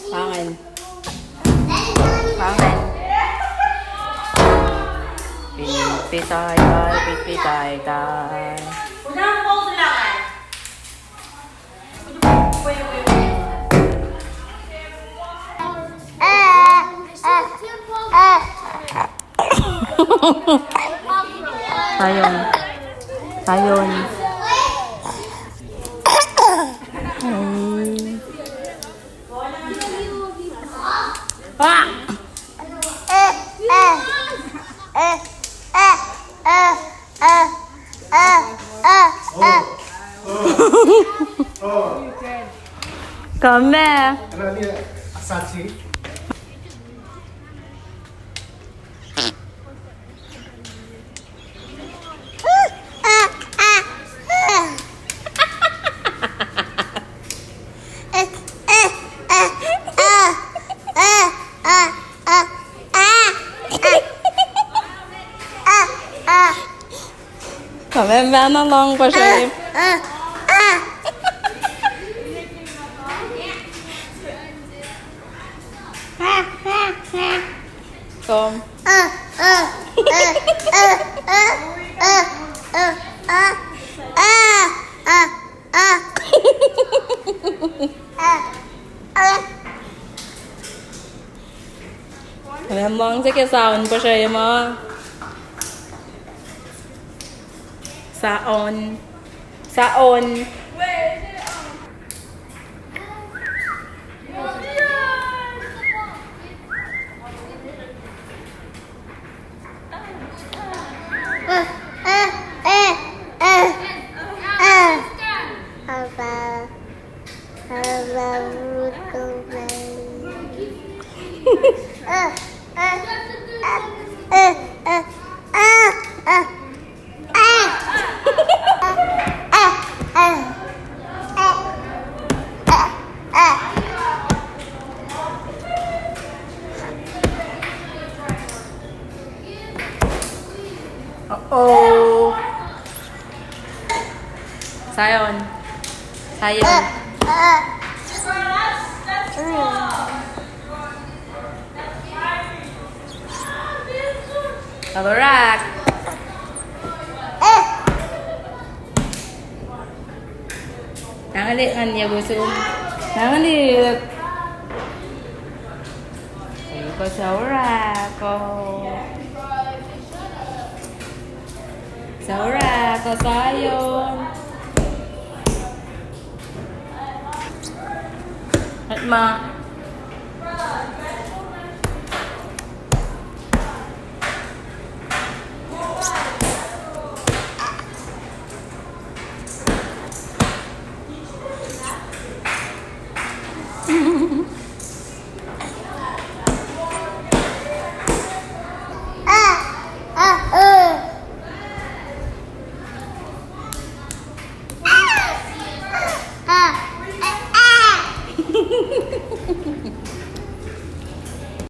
Pangin. Pangin. Pitay tay. Sayon. Sayon. Come here. Ano niya? Asachi? Kami ba na lang pa siya? Kom. Memang sige sound pa siya mo. Saon. Saon. Oh. Sayon. Sayon. Kalurak. Nangalit kan niya gusto. Nangalit. Ko saura ko. Saura ko sayon. At ma